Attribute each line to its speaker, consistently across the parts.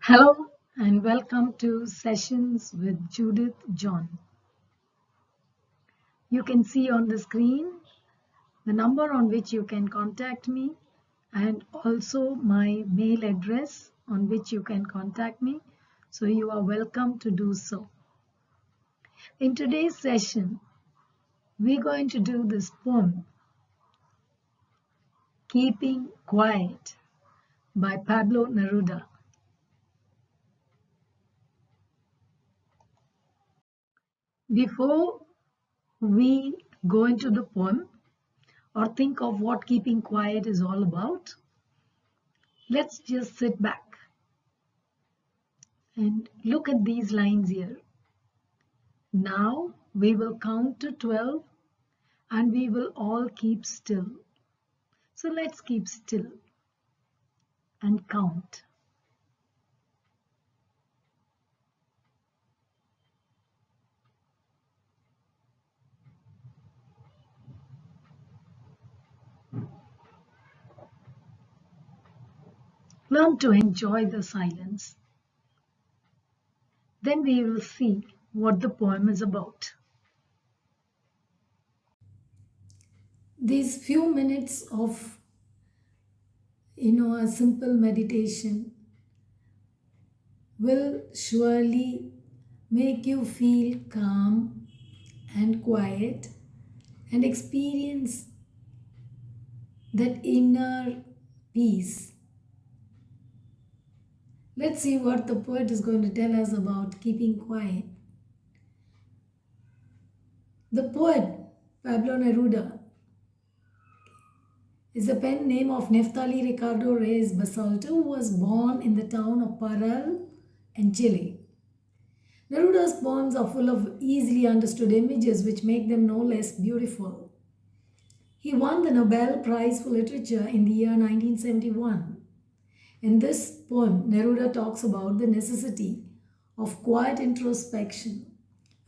Speaker 1: Hello and welcome to Sessions with Judith John. You can see on the screen the number on which you can contact me and also my mail address on which you can contact me. So you are welcome to do so. In today's session, we're going to do this poem, Keeping Quiet by Pablo Neruda. Before we go into the poem or think of what keeping quiet is all about, let's just sit back and look at these lines here. Now we will count to 12 and we will all keep still. So let's keep still and count. Learn to enjoy the silence. Then we will see what the poem is about. These few minutes of a simple meditation will surely make you feel calm and quiet and experience that inner peace. Let's see what the poet is going to tell us about keeping quiet. The poet Pablo Neruda is the pen name of Neftali Ricardo Reyes Basalto, who was born in the town of Parral in Chile. Neruda's poems are full of easily understood images which make them no less beautiful. He won the Nobel Prize for Literature in the year 1971. In this poem, Neruda talks about the necessity of quiet introspection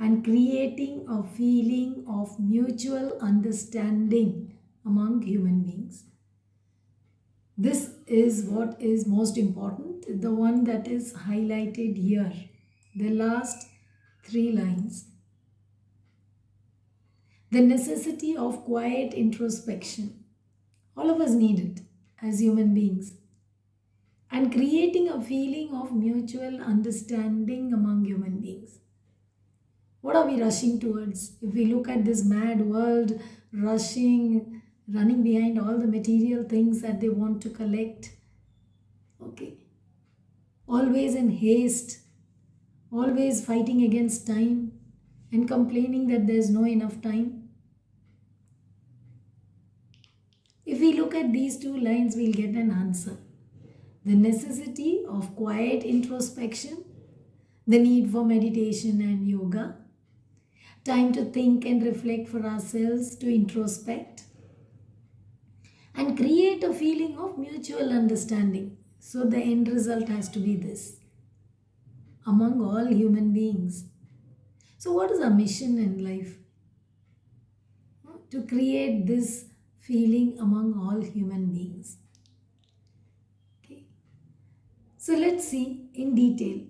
Speaker 1: and creating a feeling of mutual understanding among human beings. This is what is most important, the one that is highlighted here, the last three lines. The necessity of quiet introspection. All of us need it as human beings. And creating a feeling of mutual understanding among human beings. What are we rushing towards? If we look at this mad world, running behind all the material things that they want to collect, okay, always in haste, always fighting against time and complaining that there's no enough time. If we look at these two lines, we'll get an answer. The necessity of quiet introspection, the need for meditation and yoga, time to think and reflect for ourselves, to introspect, and create a feeling of mutual understanding. So the end result has to be this among all human beings. So what is our mission in life? To create this feeling among all human beings. Okay. So let's see in detail.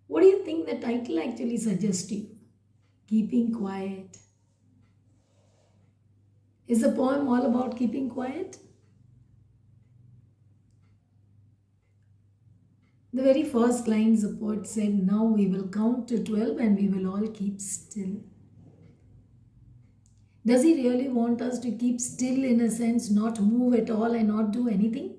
Speaker 1: What do you think the title actually suggests to you? Keeping quiet. Is the poem all about keeping quiet? The very first lines the poet said, now we will count to 12 and we will all keep still. Does he really want us to keep still, in a sense, not move at all and not do anything?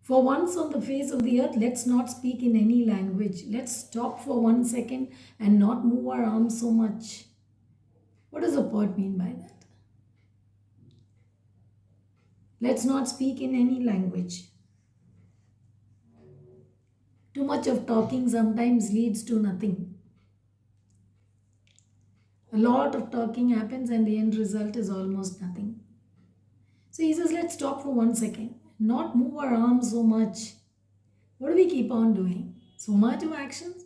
Speaker 1: For once on the face of the earth, let's not speak in any language. Let's stop for 1 second and not move our arms so much. What does the poet mean by that? Let's not speak in any language. Too much of talking sometimes leads to nothing. A lot of talking happens and the end result is almost nothing. So he says, let's stop for 1 second. Not move our arms so much. What do we keep on doing? So much of actions.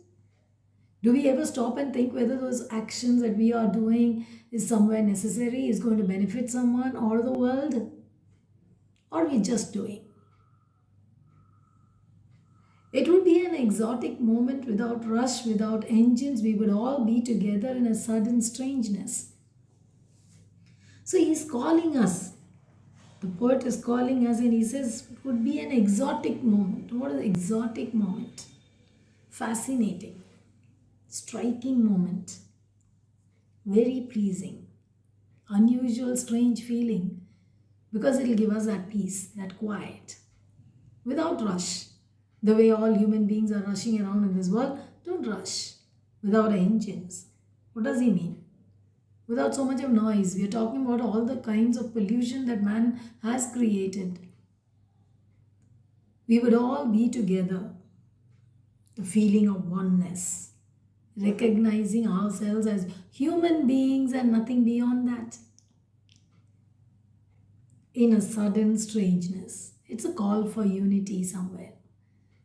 Speaker 1: Do we ever stop and think whether those actions that we are doing is somewhere necessary, is going to benefit someone or the world? Or we just doing? It would be an exotic moment without rush, without engines. We would all be together in a sudden strangeness. So he's calling us. The poet is calling us and he says it would be an exotic moment. What is exotic moment? Fascinating, striking moment, very pleasing, unusual, strange feeling because it will give us that peace, that quiet, without rush. The way all human beings are rushing around in this world, don't rush without engines. What does he mean? Without so much of noise. We are talking about all the kinds of pollution that man has created. We would all be together. The feeling of oneness, recognizing ourselves as human beings and nothing beyond that. In a sudden strangeness, it's a call for unity somewhere.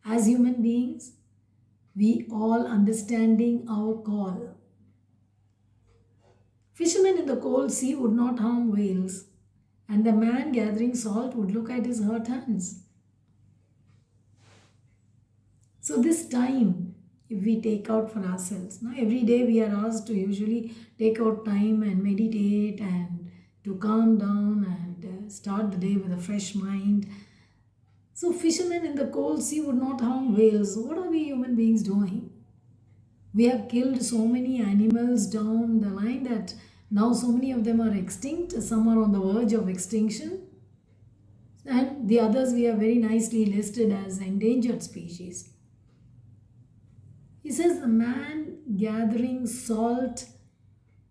Speaker 1: As human beings, we all understanding our call. Fishermen in the cold sea would not harm whales, and the man gathering salt would look at his hurt hands. So this time, if we take out for ourselves, now every day we are asked to usually take out time and meditate and to calm down and start the day with a fresh mind. So fishermen in the cold sea would not harm whales. What are we human beings doing? We have killed so many animals down the line that now so many of them are extinct. Some are on the verge of extinction. And the others we have very nicely listed as endangered species. He says the man gathering salt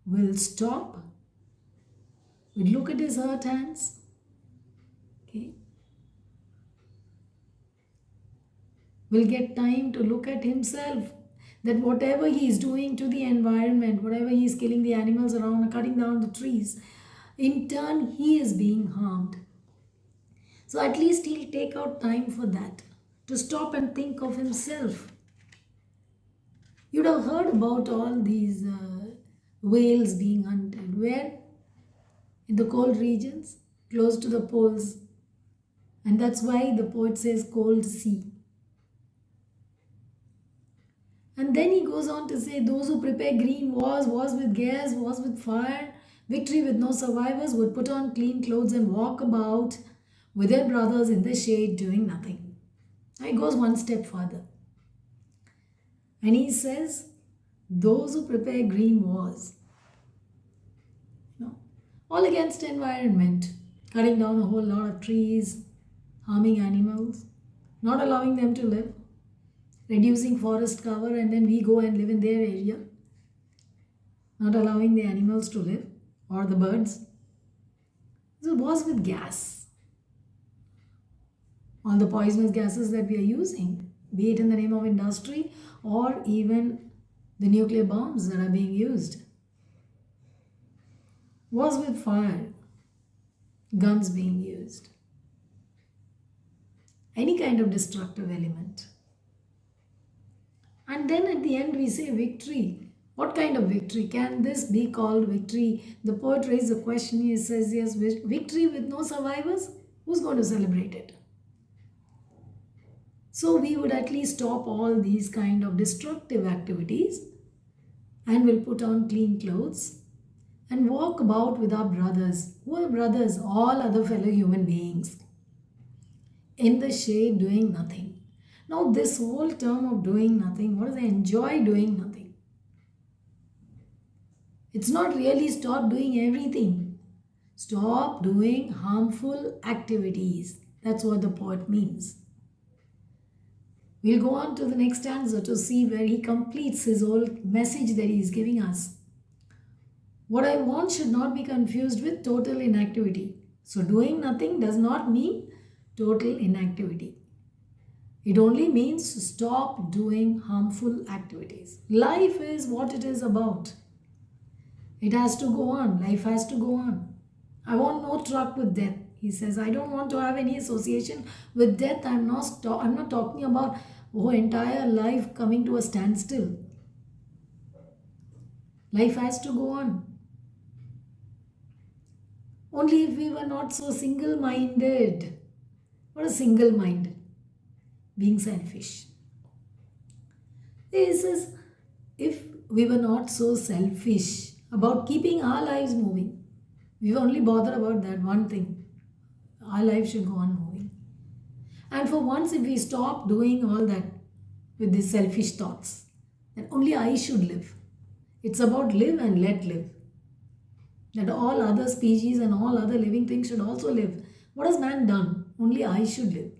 Speaker 1: will stop, will look at his hurt hands, okay, will get time to look at himself, that whatever he is doing to the environment, whatever he is killing the animals around, cutting down the trees, in turn he is being harmed. So at least he'll take out time for that, to stop and think of himself. You'd have heard about all these whales being hunted. Where? In the cold regions, close to the poles. And that's why the poet says cold sea. And then he goes on to say, those who prepare green wars with gas, wars with fire, victory with no survivors, would put on clean clothes and walk about with their brothers in the shade doing nothing. He goes one step further. And he says, those who prepare green wars, all against environment, cutting down a whole lot of trees, harming animals, not allowing them to live, reducing forest cover, and then we go and live in their area, not allowing the animals to live or the birds. So wars with gas, all the poisonous gases that we are using, be it in the name of industry or even the nuclear bombs that are being used. Wars with fire, guns being used, any kind of destructive element. And then at the end we say victory. What kind of victory? Can this be called victory? The poet raises a question. He says, yes, victory with no survivors? Who's going to celebrate it? So we would at least stop all these kind of destructive activities and will put on clean clothes and walk about with our brothers. Who are brothers? All other fellow human beings. In the shade doing nothing. Now this whole term of doing nothing, what is I enjoy doing nothing? It's not really stop doing everything. Stop doing harmful activities. That's what the poet means. We'll go on to the next stanza to see where he completes his whole message that he is giving us. What I want should not be confused with total inactivity. So doing nothing does not mean total inactivity. It only means to stop doing harmful activities. Life is what it is about. It has to go on. Life has to go on. I want no truck with death. He says, I don't want to have any association with death. I'm not talking about entire life coming to a standstill. Life has to go on. Only if we were not so single minded. What is single minded? Being selfish. This is if we were not so selfish about keeping our lives moving. We were only bothered about that one thing. Our life should go on moving. And for once, if we stop doing all that with these selfish thoughts, then only I should live. It's about live and let live. That all other species and all other living things should also live. What has man done? Only I should live.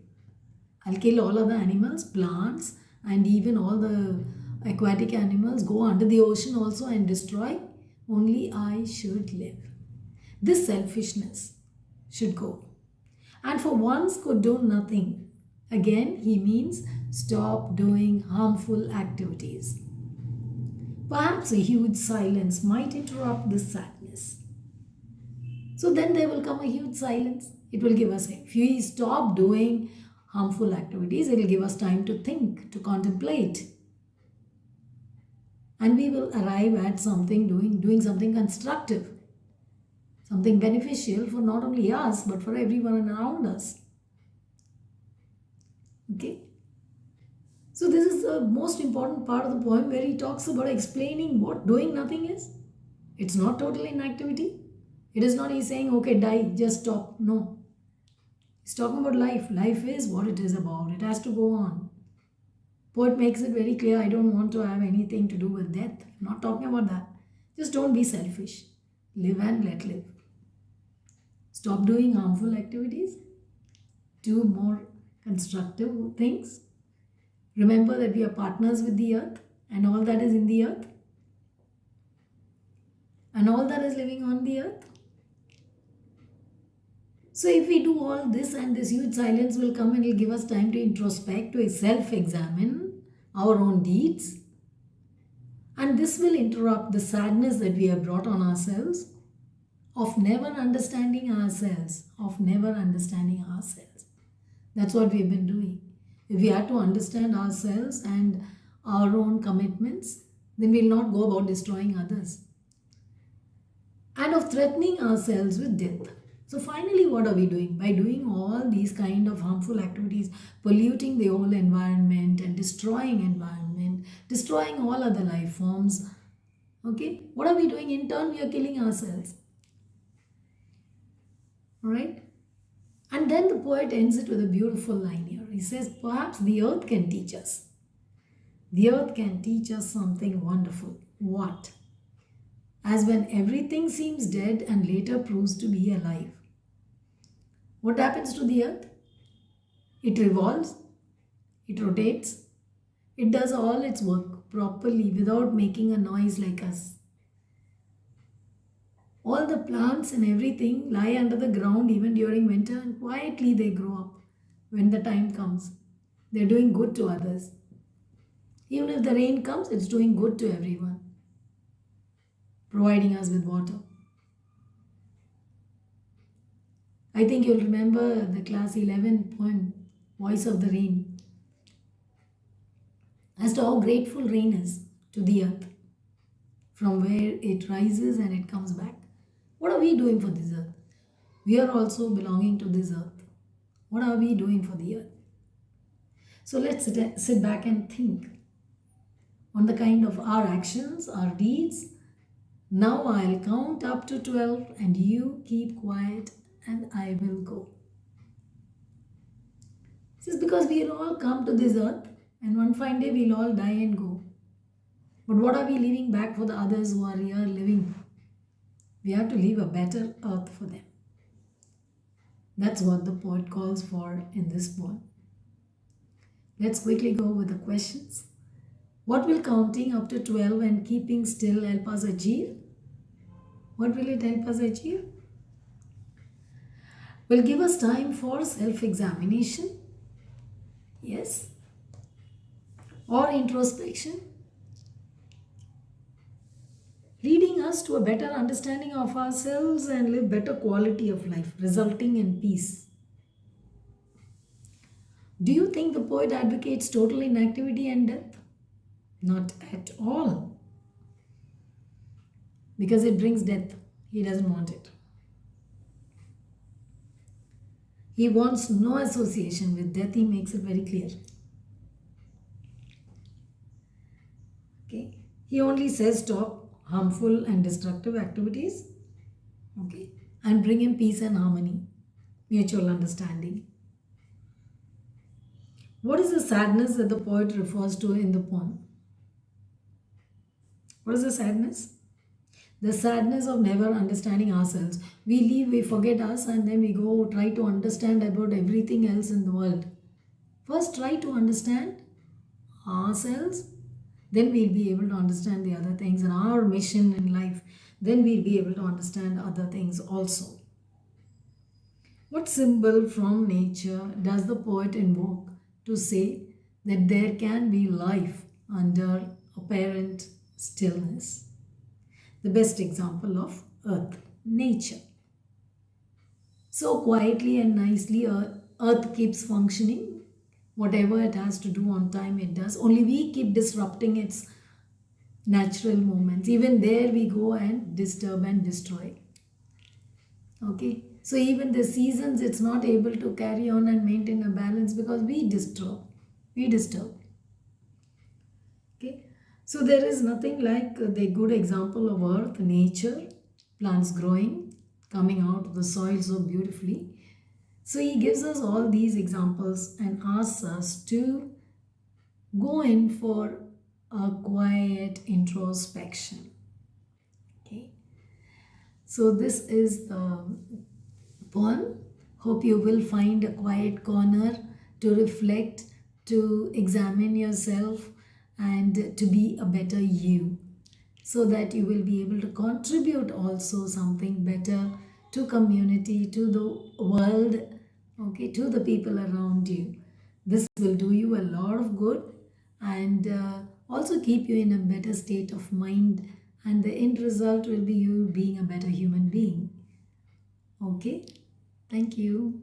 Speaker 1: I'll kill all other animals, plants, and even all the aquatic animals, go under the ocean also and destroy. Only I should live. This selfishness should go. And for once could do nothing. Again, he means stop doing harmful activities. Perhaps a huge silence might interrupt this sadness. So then there will come a huge silence. It will give us, if we stop doing harmful activities, it will give us time to think, to contemplate. And we will arrive at something, doing something constructive, something beneficial for not only us, but for everyone around us. Okay? So this is the most important part of the poem where he talks about explaining what doing nothing is. It's not total inactivity. It is not he's saying, okay, die, just stop. No. He's talking about life. Life is what it is about. It has to go on. Poet makes it very clear, I don't want to have anything to do with death. I'm not talking about that. Just don't be selfish. Live and let live. Stop doing harmful activities. Do more constructive things. Remember that we are partners with the earth and all that is in the earth and all that is living on the earth. So if we do all this and this huge silence will come and will give us time to introspect, to self-examine our own deeds. And this will interrupt the sadness that we have brought on ourselves of never understanding ourselves, That's what we've been doing. If we had to understand ourselves and our own commitments, then we'll not go about destroying others. And of threatening ourselves with death. So finally, what are we doing? By doing all these kind of harmful activities, polluting the whole environment and destroying environment, destroying all other life forms. Okay? What are we doing? In turn, we are killing ourselves. Alright? And then the poet ends it with a beautiful line here. He says, perhaps the earth can teach us. The earth can teach us something wonderful. What? As when everything seems dead and later proves to be alive. What happens to the earth? It revolves, it rotates, it does all its work properly without making a noise like us. All the plants and everything lie under the ground even during winter and quietly they grow up when the time comes. They're doing good to others. Even if the rain comes, it's doing good to everyone, providing us with water. I think you'll remember the class 11 poem, Voice of the Rain, as to how grateful rain is to the earth, from where it rises and it comes back. What are we doing for this earth? We are also belonging to this earth. What are we doing for the earth? So let's sit back and think on the kind of our actions, our deeds. Now I'll count up to 12 and you keep quiet and I will go. This is because we'll all come to this earth and one fine day we'll all die and go. But what are we leaving back for the others who are here living? We have to leave a better earth for them. That's what the poet calls for in this poem. Let's quickly go with the questions. What will counting up to 12 and keeping still help us achieve? What will it help us achieve? Will give us time for self-examination. Yes. Or introspection. Leading us to a better understanding of ourselves and live better quality of life, resulting in peace. Do you think the poet advocates total inactivity and death? Not at all. because it brings death. He doesn't want it. He wants no association with death. He makes it very clear. Okay. He only says stop harmful and destructive activities. Okay. And bring in peace and harmony, mutual understanding. What is the sadness that the poet refers to in the poem? What is the sadness? The sadness of never understanding ourselves. We leave, we forget us, and then we go try to understand about everything else in the world. First, try to understand ourselves, then we'll be able to understand the other things and our mission in life. Then we'll be able to understand other things also. What symbol from nature does the poet invoke to say that there can be life under apparent stillness? The best example of earth, nature. So quietly and nicely, earth keeps functioning. Whatever it has to do on time, it does. Only we keep disrupting its natural movements. Even there, we go and disturb and destroy. Okay. So even the seasons, it's not able to carry on and maintain a balance because we disturb. We disturb. Okay. So there is nothing like the good example of earth, nature, plants growing, coming out of the soil so beautifully. So he gives us all these examples and asks us to go in for a quiet introspection. Okay. So this is the poem. Hope you will find a quiet corner to reflect, to examine yourself, and to be a better you, so that you will be able to contribute also something better to community, to the world, okay, to the people around you. This will do you a lot of good, and also keep you in a better state of mind, and the end result will be you being a better human being. Okay, thank you.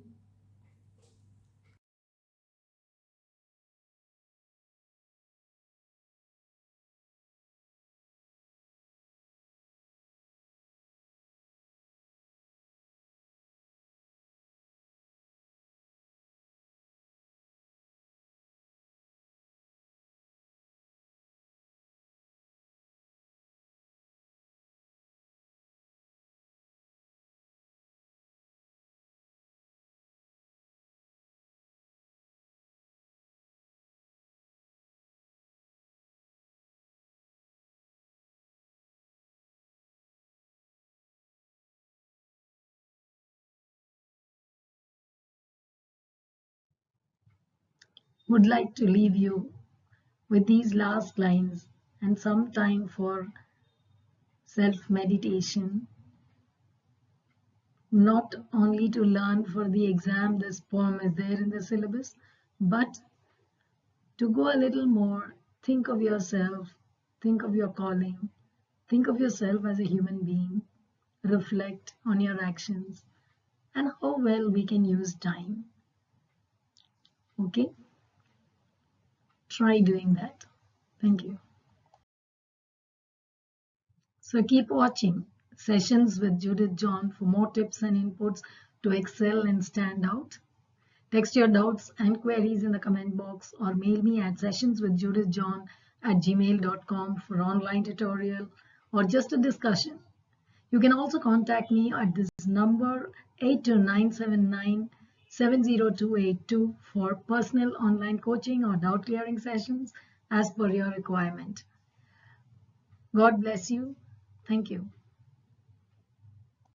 Speaker 1: Would like to leave you with these last lines and some time for self meditation, not only to learn for the exam, this poem is there in the syllabus, but to go a little more, think of yourself, think of your calling, think of yourself as a human being, reflect on your actions and how well we can use time. Okay? Try doing that. Thank you. So keep watching Sessions with Judith John for more tips and inputs to excel and stand out. Text your doubts and queries in the comment box or mail me at sessionswithjudithjohn@gmail.com for online tutorial or just a discussion. You can also contact me at this number 82979 for personal online coaching or doubt clearing sessions as per your requirement. God bless you. Thank you.